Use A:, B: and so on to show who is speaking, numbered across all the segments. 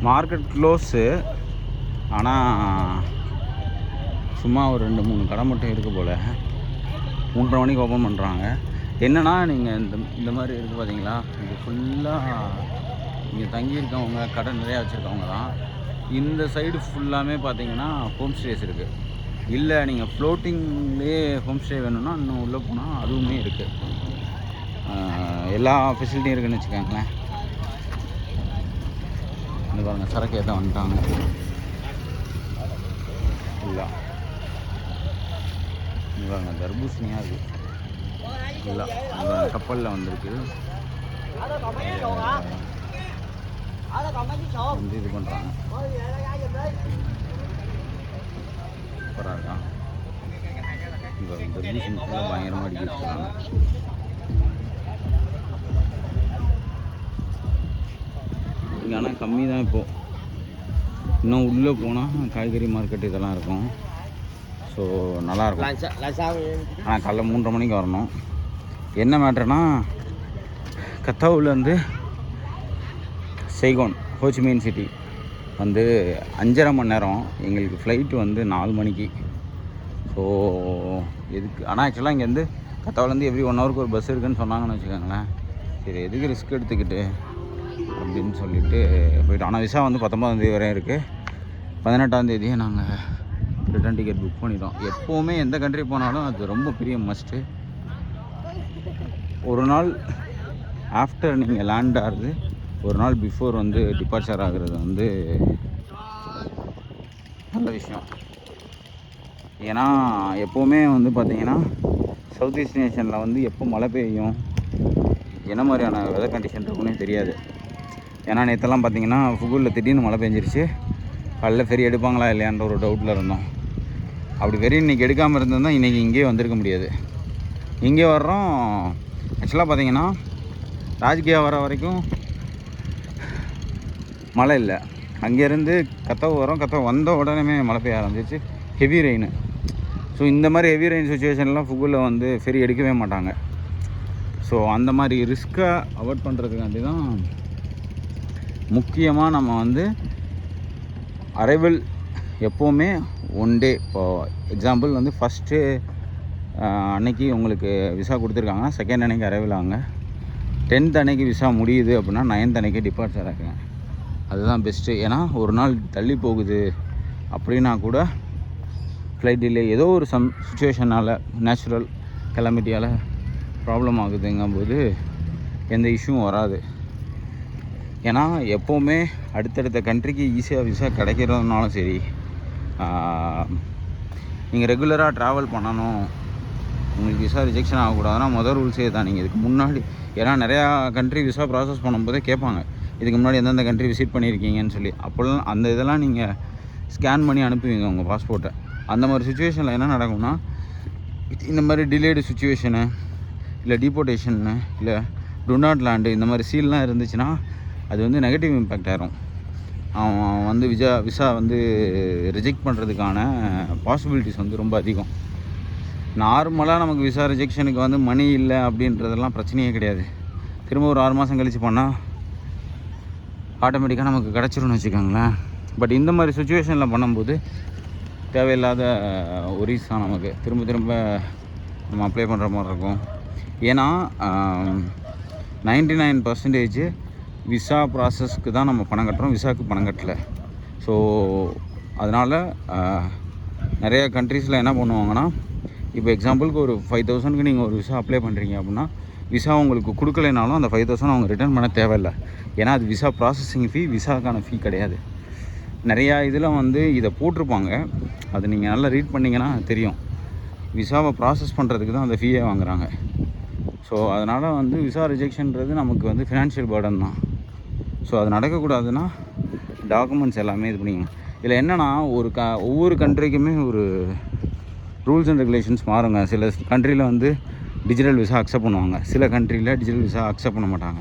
A: Market close. ஆனால் சும்மா ஒரு 2-3 கடை மட்டும் இருக்குது போல். 3:30 மணிக்கு ஓப்பன் பண்ணுறாங்க. என்னென்னா நீங்கள் இந்த மாதிரி இருக்குது பார்த்தீங்களா, இது ஃபுல்லாக இங்கே தங்கியிருக்கவங்க கடை நிறையா வச்சுருக்கவங்க தான். இந்த சைடு ஃபுல்லாமே பார்த்தீங்கன்னா ஹோம் ஸ்டேஸ் இருக்குது. இல்லை நீங்கள் ஃப்ளோட்டிங்லேயே ஹோம் ஸ்டே வேணும்னா இன்னும் உள்ளே போனால் அதுவுமே இருக்குது. எல்லா ஃபெசிலிட்டியும் இருக்குதுன்னு வச்சுக்கோங்களேன். இந்த பாருங்கள், சரக்கு ஏற்ற வந்துட்டாங்க ஃபுல்லாக. இந்த பாருங்கள், தர்பூசணியாக இருக்குது ஃபுல்லாக. இந்த கப்பலில் வந்திருக்கு வந்து இது பண்ணுறாங்க. சூப்பராக இருக்கா. இந்த தர்பூசணி ஃபுல்லாக பயங்கரமாக அடிக்க வச்சுருக்காங்க. இங்கே ஆனால் கம்மி தான் இப்போது. இன்னும் உள்ளே போனால் காய்கறி மார்க்கெட் இதெல்லாம் இருக்கும். ஸோ நல்லாயிருக்கும். ஆனால் காலைல 3:30 மணிக்கு வரணும். என்ன மேட்ருனா, கத்தாவுலேருந்து சைகோன் ஹோச்சிமின் சிட்டி வந்து 5.5 மணி நேரம். எங்களுக்கு ஃப்ளைட்டு வந்து 4 மணிக்கு. ஸோ எதுக்கு, ஆனால் ஆக்சுவலாக இங்கேருந்து கத்தாவுலேருந்து எவ்ரி 1 ஹவருக்கு ஒரு பஸ் இருக்குதுன்னு சொன்னாங்கன்னு வச்சுக்கோங்களேன். சரி எதுக்கு ரிஸ்க் எடுத்துக்கிட்டு அப்படின்னு சொல்லிட்டு போய்ட்டோம். ஆனால் விசா வந்து 19ஆம் தேதி வரையும் இருக்குது. 18ஆம் தேதியே நாங்கள் ரிட்டன் டிக்கெட் புக் பண்ணிட்டோம். எப்போவுமே எந்த கண்ட்ரி போனாலும் அது ரொம்ப பெரிய மஸ்ட்டு. ஒரு நாள் ஆஃப்டர் நீங்கள் லேண்ட் ஆகுது, ஒரு நாள் பிஃபோர் வந்து டிபார்ச்சர் ஆகுறது வந்து நல்ல விஷயம். ஏன்னா எப்போவுமே வந்து பார்த்திங்கன்னா சவுத் ஈஸ்ட் நேஷனில் வந்து எப்போ மழை பெய்யும், என்ன மாதிரியான வெதர் கண்டிஷன் இருக்குன்னே தெரியாது. ஏன்னா நேற்றெல்லாம் பார்த்திங்கன்னா ஃபுகூரில் திடீர்னு மழை பெஞ்சிருச்சு. காலைல ஃபெரி எடுப்பாங்களா இல்லையான்ற ஒரு டவுட்டில் இருந்தோம். அப்படி ஃபெரி இன்றைக்கி எடுக்காமல் இருந்திருந்தால் இன்றைக்கி இங்கேயே வந்திருக்க முடியாது. இங்கே வர்றோம். ஆக்சுவலாக பார்த்திங்கன்னா ராஜ்கியா வர வரைக்கும் மழை இல்லை. அங்கேருந்து கத்தவு வரோம். கத்தவு வந்த உடனே மழை பெய்ய ஆரம்பிச்சிச்சு, ஹெவி ரெயின். ஸோ இந்த மாதிரி ஹெவி ரெயின் சுச்சுவேஷன்லாம் ஃபுகூரில் வந்து ஃபெரி எடுக்கவே மாட்டாங்க. ஸோ அந்த மாதிரி ரிஸ்க்கை அவாய்ட் பண்ணுறதுக்காண்டி தான் முக்கியமாக நம்ம வந்து அரைவல் எப்போவுமே 1 டே. இப்போது எக்ஸாம்பிள் வந்து ஃபஸ்ட்டு அன்னைக்கு உங்களுக்கு விசா கொடுத்துருக்காங்க, செகண்ட் அன்னைக்கு அரைவல் ஆகுங்க. 10th அன்னைக்கு விசா முடியுது அப்படின்னா 9th அன்னைக்கு டிபார்ச்சர் ஆகுங்க. அதுதான் பெஸ்ட்டு. ஏன்னா ஒரு நாள் தள்ளி போகுது அப்படின்னா கூட ஃப்ளைட் டிலே, ஏதோ ஒரு சுச்சுவேஷனால், நேச்சுரல் கெலமிட்டியால் ப்ராப்ளம் ஆகுதுங்கும்போது எந்த இஷ்யூவும் வராது. ஏன்னா எப்போவுமே அடுத்தடுத்த கண்ட்ரிக்கு ஈஸியாக விசா கிடைக்கிறதுனாலும் சரி, நீங்கள் ரெகுலராக ட்ராவல் பண்ணணும், உங்களுக்கு விசா ரிஜெக்ஷன் ஆகக்கூடாதுன்னா மொதல் ரூல்ஸே தான். நீங்கள் இதுக்கு முன்னாடி, ஏன்னா நிறையா கண்ட்ரி விசா ப்ராசஸ் பண்ணும்போதே கேட்பாங்க, இதுக்கு முன்னாடி எந்தெந்த கண்ட்ரி விசிட் பண்ணியிருக்கீங்கன்னு சொல்லி. அப்போல்லாம் அந்த இதெல்லாம் நீங்கள் ஸ்கேன் பண்ணி அனுப்புவீங்க உங்கள் பாஸ்போர்ட்டை. அந்த மாதிரி சுச்சுவேஷனில் என்ன நடக்கும்னா, இந்த மாதிரி டிலேடு சுச்சுவேஷனு, இல்லை டீபோர்டேஷன்னு, இல்லை டு நாட் லேண்டு, இந்த மாதிரி சீல்லாம் இருந்துச்சுன்னா அது வந்து நெகட்டிவ் இம்பேக்ட் ஆகிரும். அவன் வந்து விசா வந்து ரிஜெக்ட் பண்ணுறதுக்கான பாசிபிலிட்டிஸ் வந்து ரொம்ப அதிகம். நார்மலாக நமக்கு விசா ரிஜெக்ஷனுக்கு வந்து மணி இல்லை அப்படின்றதெல்லாம் பிரச்சனையே கிடையாது. திரும்ப ஒரு 6 மாதம் கழித்து பண்ணால் ஆட்டோமேட்டிக்காக நமக்கு கிடச்சிரும்னு வச்சுக்கோங்களேன். பட் இந்த மாதிரி சுச்சுவேஷனில் பண்ணும்போது தேவையில்லாத ஒரீஸ் தான் நமக்கு. திரும்ப நம்ம அப்ளை பண்ணுற மாதிரி இருக்கும். ஏன்னா 99% விசா ப்ராசஸ்க்கு தான் நம்ம பணம் கட்டுறோம், விசாவுக்கு பணம் கட்டலை. ஸோ அதனால் நிறைய கண்ட்ரீஸில் என்ன பண்ணுவாங்கன்னா, இப்போ எக்ஸாம்பிளுக்கு ஒரு 5,000க்கு நீங்கள் ஒரு விசா அப்ளை பண்ணுறீங்க அப்படின்னா, விசா உங்களுக்கு கொடுக்கலைனாலும் அந்த 5,000 அவங்க ரிட்டர்ன் பண்ண தேவையில்லை. ஏன்னா அது விசா ப்ராசஸிங் ஃபீ, விசாக்கான ஃபீ கிடையாது. நிறையா இதில் வந்து இதை போட்டிருப்பாங்க, அது நீங்கள் நல்லா ரீட் பண்ணிங்கன்னா தெரியும். விசாவை ப்ராசஸ் பண்ணுறதுக்கு தான் அந்த ஃபீயே வாங்குகிறாங்க. ஸோ அதனால் வந்து விசா ரிஜெக்ஷன்றது நமக்கு வந்து ஃபினான்ஷியல் பர்டன் தான். ஸோ அது நடக்கக்கூடாதுன்னா டாக்குமெண்ட்ஸ் எல்லாமே இது பண்ணிக்கணும். இதில் என்னென்னா, ஒவ்வொரு கண்ட்ரிக்குமே ஒரு ரூல்ஸ் அண்ட் ரெகுலேஷன்ஸ் மாறுங்க. சில கண்ட்ரியில் வந்து டிஜிட்டல் விசா அக்செப்ட் பண்ணுவாங்க, சில கண்ட்ரியில் டிஜிட்டல் விசா அக்செப்ட் பண்ண மாட்டாங்க.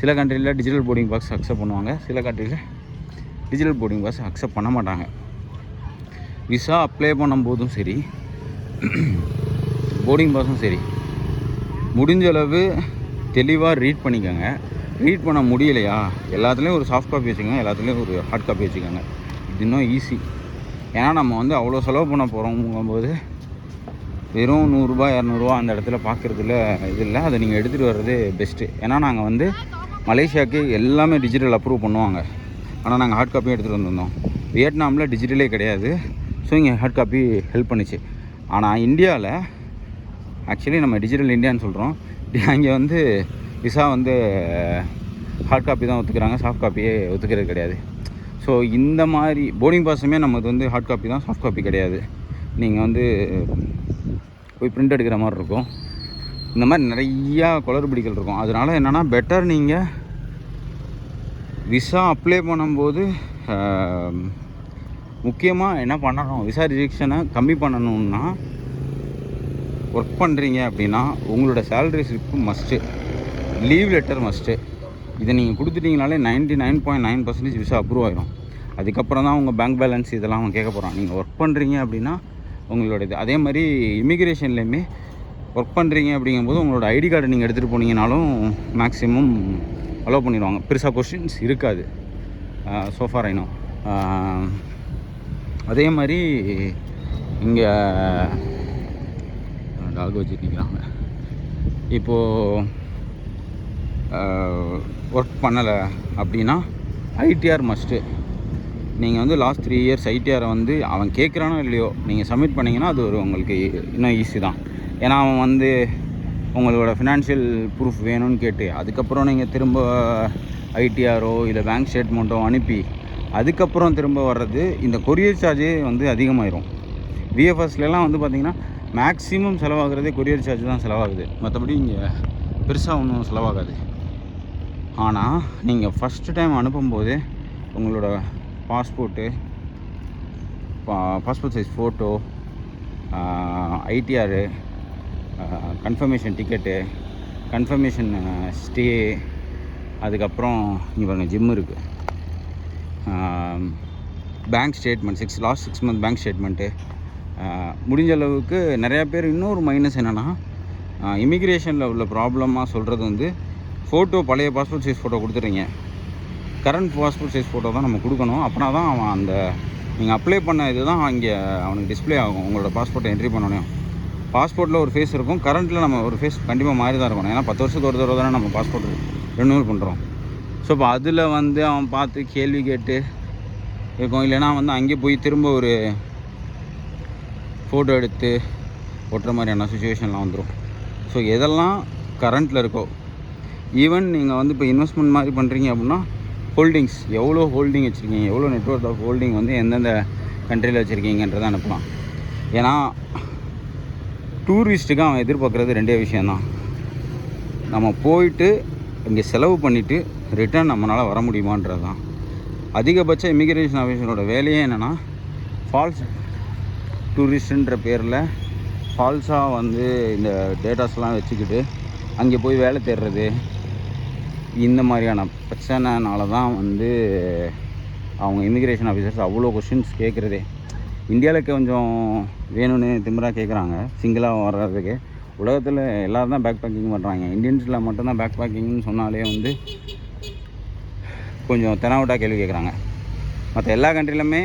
A: சில கண்ட்ரியில் டிஜிட்டல் போர்டிங் பாஸ் அக்செப்ட் பண்ணுவாங்க, சில கண்ட்ரியில் டிஜிட்டல் போர்டிங் பாஸ் அக்செப்ட் பண்ண மாட்டாங்க. விசா அப்ளை பண்ணும்போதும் சரி, போர்டிங் பாஸும் சரி, முடிஞ்ச அளவு தெளிவாக ரீட் பண்ணிக்கோங்க. ரீட் பண்ண முடியலையா, எல்லாத்துலேயும் ஒரு சாஃப்ட் காப்பி வச்சுக்கோங்க, எல்லாத்துலேயும் ஒரு ஹார்ட் காப்பி வச்சுக்கோங்க. இது இன்னும் ஈஸி. ஏன்னா நம்ம வந்து அவ்வளோ செலவு பண்ண போகிறோங்கும்போது வெறும் 100 200 அந்த இடத்துல பார்க்குறதுல இது இல்லை. அதை நீங்கள் எடுத்துகிட்டு வர்றது பெஸ்ட்டு. ஏன்னா நாங்கள் வந்து மலேசியாவுக்கு எல்லாமே டிஜிட்டல் அப்ரூவ் பண்ணுவாங்க. ஆனால் நாங்கள் ஹார்ட் காப்பியும் எடுத்துகிட்டு வந்திருந்தோம். வியட்நாமில் டிஜிட்டலே கிடையாது. ஸோ இங்கே ஹார்ட் காப்பி ஹெல்ப் பண்ணிச்சு. ஆனால் இந்தியாவில் ஆக்சுவலி நம்ம டிஜிட்டல் இந்தியான்னு சொல்கிறோம். அங்கே வந்து விசா வந்து ஹார்ட் காப்பி தான் ஒத்துக்கிறாங்க, சாஃப்ட் காப்பியே ஒத்துக்கிறது கிடையாது. ஸோ இந்த மாதிரி போர்டிங் பாஸுமே நமக்கு வந்து ஹார்ட் காப்பி தான், சாஃப்ட் காப்பி கிடையாது. நீங்கள் வந்து போய் பிரிண்ட் எடுக்கிற மாதிரி இருக்கும். இந்த மாதிரி நிறையா குளறுபடிகள் இருக்கும். அதனால் என்னென்னா பெட்டர் நீங்கள் விசா அப்ளை பண்ணும்போது முக்கியமாக என்ன பண்ணணும், விசா ரிஜெக்ஷனை கம்மி பண்ணணுன்னா ஒர்க் பண்ணுறீங்க அப்படின்னா உங்களோட salary slip must, leave letter must. இதை நீங்கள் கொடுத்துட்டிங்கனாலே 99.9% விசா அப்ரூவ் ஆகிடும். அதுக்கப்புறம் தான் உங்கள் பேங்க் பேலன்ஸ் இதெல்லாம் அவன் கேட்க போகிறான். நீங்கள் ஒர்க் பண்ணுறீங்க அப்படின்னா உங்களோட இது. அதே மாதிரி இமிக்ரேஷன்லேயுமே ஒர்க் பண்ணுறீங்க அப்படிங்கும்போது உங்களோட ஐடி கார்டை நீங்கள் எடுத்துகிட்டு போனீங்கனாலும் மேக்ஸிமம் அலோவ் பண்ணிடுவாங்க. பெருசாக கொஷின்ஸ் இருக்காது. So far I know. அதே மாதிரி இங்கே டாக் வச்சுருக்கிறாங்க. இப்போது ஒர்க் பண்ணலை அப்படின்னா ஐடிஆர் மஸ்ட்டு. நீங்கள் வந்து லாஸ்ட் 3 இயர்ஸ் ஐடிஆரை வந்து அவன் கேட்குறானோ இல்லையோ நீங்கள் சப்மிட் பண்ணிங்கன்னா அது ஒரு உங்களுக்கு இன்னும் ஈஸி தான். ஏன்னா அவன் வந்து உங்களோட ஃபினான்ஷியல் ப்ரூஃப் வேணும்னு கேட்டு அதுக்கப்புறம் நீங்கள் திரும்ப ஐடிஆரோ இல்லை பேங்க் ஸ்டேட்மெண்ட்டோ அனுப்பி அதுக்கப்புறம் திரும்ப வர்றது இந்த கொரியர் சார்ஜே வந்து அதிகமாகிடும். விஎஃப்எஸ்லாம் வந்து பார்த்திங்கன்னா மேக்ஸிமம் செலவாகிறதே கொரியர் சார்ஜ் தான் செலவாகுது. மற்றபடி இங்கே பெருசாக ஒன்றும் செலவாகாது. ஆனால் நீங்கள் ஃபஸ்ட்டு டைம் அனுப்பும்போது உங்களோட passport size photo, ITR, confirmation ticket, confirmation stay, அதுக்கப்புறம் இங்கே பாருங்கள் ஜிம் இருக்குது, bank statement last 6 month bank statement. முடிஞ்ச அளவுக்கு நிறையா பேர் இன்னொரு மைனஸ் என்னென்னா இமிக்ரேஷனில் உள்ள ப்ராப்ளமாக சொல்கிறது வந்து ஃபோட்டோ பழைய பாஸ்போர்ட் சைஸ் ஃபோட்டோ கொடுத்துட்றீங்க. கரண்ட் பாஸ்போர்ட் சைஸ் ஃபோட்டோ தான் நம்ம கொடுக்கணும். அப்படின்னா தான் அவன் அந்த நீங்கள் அப்ளை பண்ண இது தான் இங்கே அவனுக்கு டிஸ்பிளே ஆகும். உங்களோட பாஸ்போர்ட்டை என்ட்ரி பண்ணணும். பாஸ்போர்ட்டில் ஒரு ஃபேஸ் இருக்கும், கரண்ட்டில் நம்ம ஒரு ஃபேஸ் கண்டிப்பாக மாறி தான் இருக்கணும். ஏன்னா 10 வருஷத்துக்கு ஒரு தடவை தானே நம்ம பாஸ்போர்ட் ரெனியூவல் பண்ணுறோம். ஸோ இப்போ அதில் வந்து அவன் பார்த்து கேள்வி கேட்டு இருக்கும். இல்லைனா வந்து அங்கே போய் திரும்ப ஒரு ஃபோட்டோ எடுத்து ஒட்டுற மாதிரியான சுச்சுவேஷன்லாம் வந்துடும். ஸோ எதெல்லாம் கரண்ட்டில் இருக்கோ, ஈவன் நீங்கள் வந்து இப்போ இன்வெஸ்ட்மெண்ட் மாதிரி பண்ணுறீங்க அப்படின்னா ஹோல்டிங்ஸ் எவ்வளோ ஹோல்டிங் வச்சுருக்கீங்க, எவ்வளோ நெட்வொர்க் ஆஃப் ஹோல்டிங் வந்து எந்தெந்த கண்ட்ரியில் வச்சுருக்கீங்கன்றதை அனுப்பலாம். ஏன்னா டூரிஸ்ட்டுக்கு அவன் எதிர்பார்க்குறது 2 விஷயந்தான். நம்ம போயிட்டு இங்கே செலவு பண்ணிவிட்டு ரிட்டர்ன் நம்மளால் வர முடியுமான்றது தான். அதிகபட்ச இமிக்ரேஷன் ஆஃபீஸரோட வேலையே என்னென்னா ஃபால்ஸ் டூரிஸ்ட்டுன்ற பேரில் ஃபால்ஸாக வந்து இந்த டேட்டாஸ்லாம் வச்சுக்கிட்டு அங்கே போய் வேலை தேடுறது. இந்த மாதிரியான பிரச்சனைனால தான் வந்து அவங்க இமிக்ரேஷன் ஆஃபீஸர்ஸ் அவ்வளோ கொஷின்ஸ் கேட்குறதே. இந்தியாவில் கொஞ்சம் வேணும்னு திமிராக கேட்குறாங்க சிங்கிளாக வர்றதுக்கு. உலகத்தில் எல்லோரும் தான் பேக் பேக்கிங் பண்ணுறாங்க. இந்தியன்ஸில் மட்டும்தான் பேக் பேக்கிங்னு சொன்னாலே வந்து கொஞ்சம் தெனாவட்டாக கேள்வி கேட்குறாங்க. மற்ற எல்லா கண்ட்ரிலுமே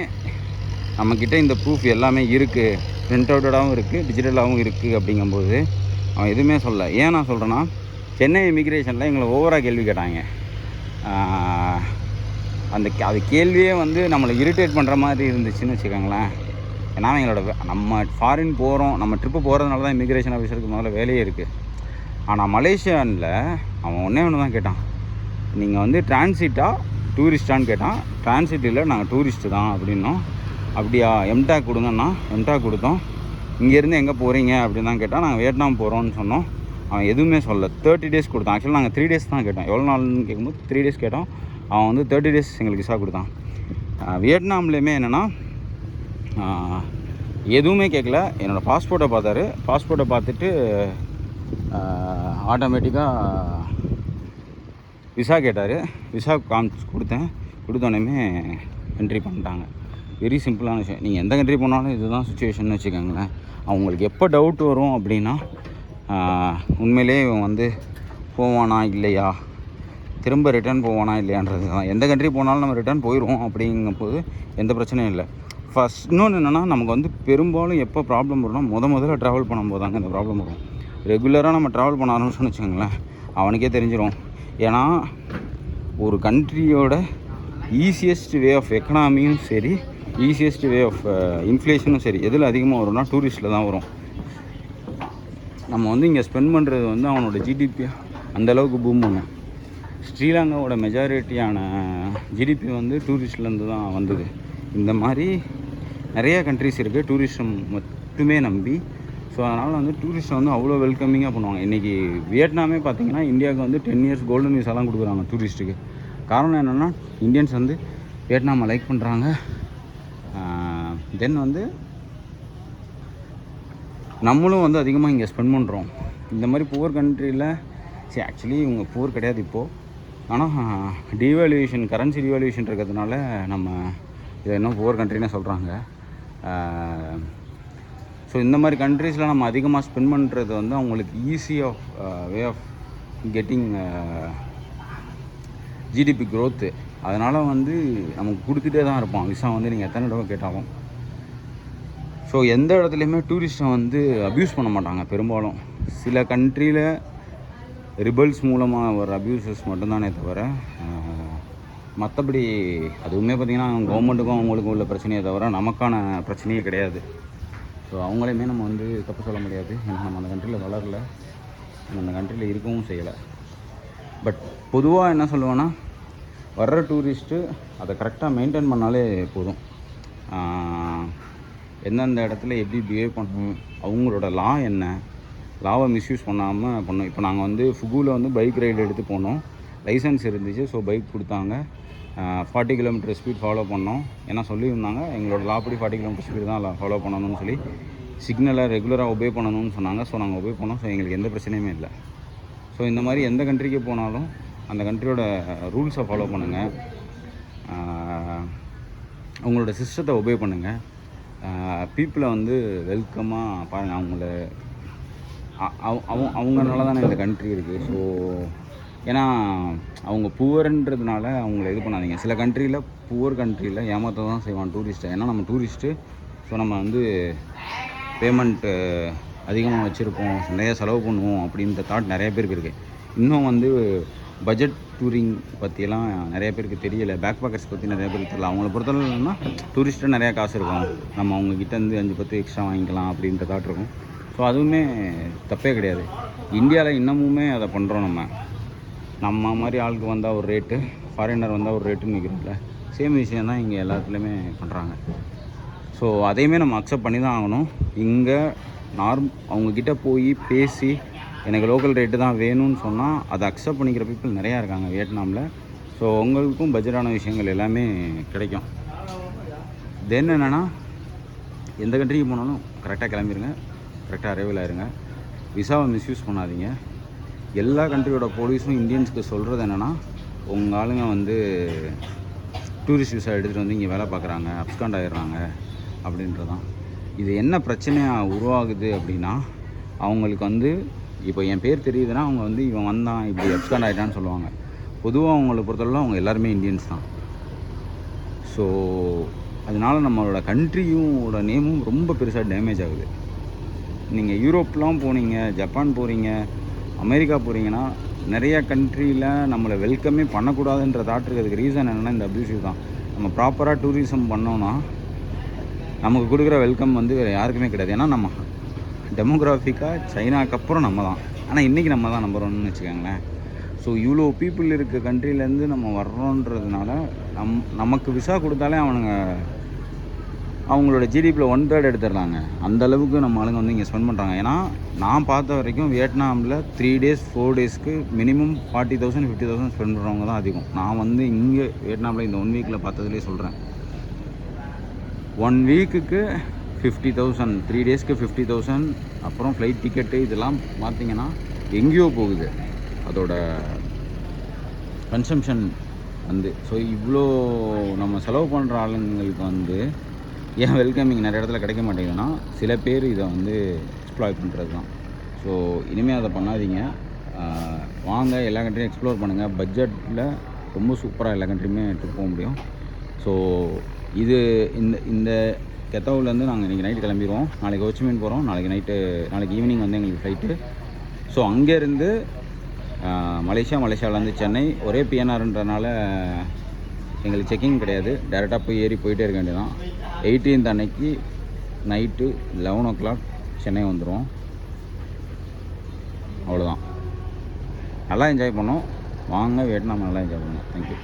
A: நம்மக்கிட்ட இந்த ப்ரூஃப் எல்லாமே இருக்குது, பிரிண்ட் அவுட்டடாகவும் இருக்குது, டிஜிட்டலாகவும் இருக்குது. அப்படிங்கும்போது அவன் எதுவுமே சொல்ல. ஏன் நான் சொல்கிறேன்னா சென்னை இமிக்ரேஷனில் எங்களை ஓவராக கேள்வி கேட்டாங்க. அது கேள்வியே வந்து நம்மளை இரிட்டேட் பண்ணுற மாதிரி இருந்துச்சுன்னு வச்சுக்கோங்களேன். ஏன்னா எங்களோட நம்ம ஃபாரின் போகிறோம், நம்ம ட்ரிப்பு போகிறதுனால தான் இமிக்ரேஷன் ஆஃபீஸருக்கு முதல்ல வேலையே இருக்குது. ஆனால் மலேசியாவில் அவன் ஒன்று தான் கேட்டான், நீங்கள் வந்து டிரான்சிட்டாக டூரிஸ்டான்னு கேட்டான். டிரான்சிட் இல்லை, நாங்கள் டூரிஸ்ட்டு தான் அப்படின்னோம். அப்படியா, எம்டாக் கொடுங்கன்னா எம்டாக் கொடுத்தோம். இங்கேருந்து எங்கே போகிறீங்க அப்படின்னு தான் கேட்டால். நாங்கள் வியட்நாம் போகிறோன்னு சொன்னோம். அவன் எதுவுமே சொல்ல. 30 days கொடுத்தான். ஆக்சுவலாக நாங்கள் 3 days தான் கேட்டோம். எவ்வளோ நாள்னு கேட்கும்போது 3 days கேட்டோம். அவன் வந்து 30 days எங்களுக்கு விசா கொடுத்தான். வியட்நாம்லேயுமே என்னென்னா எதுவுமே கேட்கல. என்னோடய பாஸ்போர்ட்டை பார்த்தாரு. பாஸ்போர்ட்டை பார்த்துட்டு ஆட்டோமேட்டிக்காக விசா கேட்டார். விசா கொடுத்தோன்னே என்ட்ரி பண்ணிட்டாங்க. வெரி சிம்பிளான விஷயம். நீங்கள் எந்த கண்ட்ரி போனாலும் இதுதான் சுச்சுவேஷன் வச்சுக்கோங்களேன். அவங்களுக்கு எப்போ டவுட் வரும் அப்படின்னா உண்மையிலே இவன் வந்து போவானா இல்லையா, திரும்ப ரிட்டர்ன் போவானா இல்லையான்றது தான். எந்த கண்ட்ரி போனாலும் நம்ம ரிட்டர்ன் போயிடுவோம், அப்படிங்கும்போது எந்த பிரச்சனையும் இல்லை. ஃபஸ்ட் இன்னொன்று என்னென்னா, நமக்கு வந்து பெரும்பாலும் எப்போ ப்ராப்ளம் வரும்னா முதல்ல ட்ராவல் பண்ணும்போது தாங்க இந்த ப்ராப்ளம் வரும். ரெகுலராக நம்ம ட்ராவல் பண்ண ஆரம்பிச்சோன்னு வச்சுக்கோங்களேன், அவனுக்கே தெரிஞ்சிடும். ஏன்னா ஒரு கண்ட்ரியோட ஈஸியஸ்ட் வே ஆஃப் எக்கனாமியும் சரி, ஈஸியஸ்ட் வே ஆஃப் இன்ஃப்ளேஷனும் சரி, எதில் அதிகமாக வரும்னா டூரிஸ்ட்டில் தான் வரும். நம்ம வந்து இங்கே ஸ்பெண்ட் பண்ணுறது வந்து அவனோட ஜிடிபி அந்தளவுக்கு பூம் பண்ணும். ஸ்ரீலங்காவோட மெஜாரிட்டியான ஜிடிபி வந்து டூரிஸ்ட்லேருந்து தான் வந்தது. இந்த மாதிரி நிறையா கண்ட்ரிஸ் இருக்குது டூரிஸ்டம் மட்டுமே நம்பி. ஸோ அதனால் வந்து டூரிஸ்ட்டை வந்து அவ்வளோ வெல்கமிங்காக பண்ணுவாங்க. இன்றைக்கி வியட்நாமே பார்த்திங்கன்னா இந்தியாவுக்கு வந்து 10 இயர்ஸ் கோல்டன் விசாலாம் கொடுக்குறாங்க டூரிஸ்ட்டுக்கு. காரணம் என்னென்னா, இந்தியன்ஸ் வந்து வியட்நாமை லைக் பண்ணுறாங்க. தென் வந்து நம்மளும் வந்து அதிகமாக இங்கே ஸ்பெண்ட் பண்ணுறோம். இந்த மாதிரி புவர் கண்ட்ரியில் ஆக்சுவலி இவங்க புவர் கிடையாது இப்போது. ஆனால் டிவேல்யூஷன், கரன்சி டிவேல்யூஷன் இருக்கிறதுனால நம்ம இதை இன்னும் புவர் கண்ட்ரின்னு சொல்கிறாங்க. ஸோ இந்த மாதிரி கண்ட்ரீஸில் நம்ம அதிகமாக ஸ்பெண்ட் பண்ணுறது வந்து அவங்களுக்கு easy of way of getting GDP growth. அதனால் வந்து நமக்கு கொடுத்துட்டே தான் இருப்போம் விசா வந்து நீங்கள் எத்தனை தடவை கேட்டாலும். ஸோ எந்த இடத்துலையுமே டூரிஸ்ட்டை வந்து அப்யூஸ் பண்ண மாட்டாங்க பெரும்பாலும். சில கண்ட்ரியில் ரிபல்ஸ் மூலமாக வர அப்யூசஸ் மட்டும்தானே தவிர, மற்றபடி அதுவுமே பார்த்திங்கன்னா கவர்மெண்ட்டுக்கும் அவங்களுக்கும் உள்ள பிரச்சனையே தவிர நமக்கான பிரச்சனையே கிடையாது. ஸோ அவங்களையுமே நம்ம வந்து தப்பு சொல்ல முடியாது. ஏன்னா நம்ம அந்த கண்ட்ரியில் வளரல, நம்ம அந்த கண்ட்ரியில் இருக்கவும் செய்யலை. பட் பொதுவாக என்ன சொல்லுவேன்னா, வர்ற டூரிஸ்ட்டு அதை கரெக்டாக மெயின்டைன் பண்ணாலே போதும். எந்தெந்த இடத்துல எப்படி பிஹேவ் பண்ணணும், அவங்களோட லா என்ன, லாவை மிஸ்யூஸ் பண்ணாமல் பண்ணோம். இப்போ நாங்கள் வந்து ஃபுகுவில் வந்து பைக் ரைடு எடுத்து போனோம். லைசன்ஸ் இருந்துச்சு, ஸோ பைக் கொடுத்தாங்க. 40 கிலோமீட்டர் ஸ்பீட் ஃபாலோ பண்ணோம். ஏன்னா சொல்லியிருந்தாங்க எங்களோட லாப்படி 40 கிலோமீட்டர் ஸ்பீடு தான் ஃபாலோ பண்ணணும்னு சொல்லி, சிக்னலை ரெகுலராக ஒபே பண்ணணும்னு சொன்னாங்க. ஸோ நாங்கள் ஒபே பண்ணோம். ஸோ எங்களுக்கு எந்த பிரச்சனையுமே இல்லை. ஸோ இந்த மாதிரி எந்த கண்ட்ரிக்கு போனாலும் அந்த கண்ட்ரியோட ரூல்ஸை ஃபாலோ பண்ணுங்கள், அவங்களோட சிஸ்டத்தை ஒபே பண்ணுங்கள். பீப்புளை வந்து வெல்கமாக பாருங்கள். அவங்கனால தானே இந்த கண்ட்ரி இருக்குது. ஸோ ஏன்னா அவங்க புவர்ன்றதுனால அவங்கள இது பண்ணாதீங்க. சில கண்ட்ரியில் புவர் கண்ட்ரியில் ஏமாற்ற தான் செய்வான் டூரிஸ்ட்டை. ஏன்னா நம்ம டூரிஸ்ட்டு, ஸோ நம்ம வந்து பேமெண்ட்டு அதிகமாக வச்சுருப்போம், நிறைய செலவு பண்ணுவோம் அப்படின்ற தாட் நிறைய பேருக்கு இருக்குது. இன்னும் வந்து பட்ஜெட் டூரிங் பற்றியெல்லாம் நிறைய பேருக்கு தெரியலை. பேக் பேக்கர்ஸ் பற்றி நிறைய பேருக்கு தெரியல. அவங்கள பொறுத்தளவுனா டூரிஸ்ட்டு நிறையா காசு இருக்கும், நம்ம அவங்கக்கிட்டேருந்து 5-10 எக்ஸ்ட்ரா வாங்கிக்கலாம் அப்படின்ற தாட் இருக்கும். ஸோ அதுவுமே தப்பே கிடையாது. இந்தியாவில் இன்னமுமே அதை பண்ணுறோம். நம்ம மாதிரி ஆளுக்கு வந்தால் ஒரு ரேட்டு, ஃபாரினர் வந்தால் ஒரு ரேட்டுன்னு நிற்கிறோம்ல, சேம் விஷயம் தான் இங்கே எல்லாத்துலேயுமே பண்ணுறாங்க. ஸோ அதையுமே நம்ம அக்செப்ட் பண்ணி தான் ஆகணும். இங்கே அவங்கக்கிட்ட போய் பேசி எனக்கு லோக்கல் ரேட்டு தான் வேணும்னு சொன்னால் அதை அக்செப்ட் பண்ணிக்கிற பீப்புள் நிறையா இருக்காங்க வியட்நாமில். ஸோ உங்களுக்கும் பட்ஜெட்டான விஷயங்கள் எல்லாமே கிடைக்கும். தென் என்னென்னா, எந்த கண்ட்ரிக்கு போனாலும் கரெக்டாக கிளம்பிடுங்க, கரெக்டாக அரைவல் ஆயிருங்க. விசாவை மிஸ்யூஸ் பண்ணாதீங்க. எல்லா கண்ட்ரியோட போலீஸும் இந்தியன்ஸ்க்கு சொல்கிறது என்னென்னா, உங்கள் ஆளுங்க வந்து டூரிஸ்ட் விசா எடுத்துகிட்டு வந்து இங்கே வேலை பார்க்குறாங்க, அப்ஸ்காண்ட் ஆகிடுறாங்க அப்படின்றதான். இது என்ன பிரச்சனையாக உருவாகுது அப்படின்னா, அவங்களுக்கு வந்து இப்போ என் பேர் தெரியுதுன்னா அவங்க வந்து இவன் வந்தான் இப்படி அப்ஸ்காண்ட் ஆகிட்டான்னு சொல்லுவாங்க. பொதுவாக அவங்கள பொறுத்தளவு அவங்க எல்லாருமே இந்தியன்ஸ் தான். ஸோ அதனால் நம்மளோட கண்ட்ரியோட நேமும் ரொம்ப பெருசாக டேமேஜ் ஆகுது. நீங்கள் யூரோப்லாம் போனீங்க, ஜப்பான் போகிறீங்க, அமெரிக்கா போகிறீங்கன்னா நிறையா கண்ட்ரியில் நம்மளை வெல்கமே பண்ணக்கூடாதுன்ற தாட் இருக்கிறதுக்கு ரீசன் என்னென்னா இந்த அப்யூசிவ் தான். நம்ம ப்ராப்பராக டூரிசம் பண்ணோன்னா நமக்கு கொடுக்குற வெல்கம் வந்து வேறு யாருக்குமே கிடையாது. ஏன்னா நம்ம டெமோகிராஃபிக்காக சைனாக்கு அப்புறம் நம்ம தான். ஆனால் இன்றைக்கி நம்ம தான் நம்பர் 1ன்னு வச்சுக்கோங்களேன். ஸோ இவ்வளோ பீப்புள் இருக்க கண்ட்ரிலேருந்து நம்ம வர்றோன்றதுனால நமக்கு விசா கொடுத்தாலே அவங்களோட ஜிடிபியில் 1/3 எடுத்துடுறாங்க. அந்தளவுக்கு நம்ம ஆளுங்க வந்து இங்கே ஸ்பெண்ட் பண்ணுறாங்க. ஏன்னா நான் பார்த்த வரைக்கும் வியட்நாமில் 3 days 4 daysக்கு மினிமம் 40,000 50,000 ஸ்பெண்ட் பண்ணுறவங்க தான் அதிகம். நான் வந்து இங்கே வியட்நாமில் இந்த 1 வீக்கில் பார்த்ததுலேயே சொல்கிறேன். 1 வீக்குக்கு 50,000, 3 daysக்கு 50,000, அப்புறம் ஃப்ளைட் டிக்கெட்டு இதெல்லாம் பார்த்திங்கன்னா எங்கேயோ போகுது அதோட கன்சம்ஷன் வந்து. ஸோ இவ்வளோ நம்ம செலவு பண்ணுற ஆளுங்களுக்கு வந்து ஏன் வெல்கமிங் நிறைய இடத்துல கிடைக்க மாட்டேங்குதுன்னா, சில பேர் இதை வந்து எக்ஸ்ப்ளாய்ட் பண்ணுறது தான். ஸோ இனிமேல் அதை பண்ணாதீங்க. வாங்க எல்லா கண்ட்ரியும் எக்ஸ்ப்ளோர் பண்ணுங்கள். பட்ஜெட்டில் ரொம்ப சூப்பராக எல்லா கண்ட்ரியுமே ட்ரிப் போக முடியும். ஸோ இது இந்த கெத்தாவுலேருந்து நாங்கள் இன்றைக்கி நைட்டு கிளம்பிடுவோம். நாளைக்கு ஹோச்சிமின் போகிறோம். நாளைக்கு ஈவினிங் வந்து எங்களுக்கு ஃப்ளைட்டு. ஸோ அங்கேருந்து மலேசியாவிலேருந்து சென்னை ஒரே பிஎன்ஆர்ன்றனால எங்களுக்கு செக்கிங் கிடையாது. டேரெக்டாக போயிட்டே இருக்க வேண்டியதான். 18th அன்னைக்கு நைட்டு 11 o'clock சென்னை வந்துடும். அவ்வளோதான். நல்லா என்ஜாய் பண்ணோம். வாங்க வியட்நாம் நல்லா என்ஜாய் பண்ணோம். தேங்க்யூ.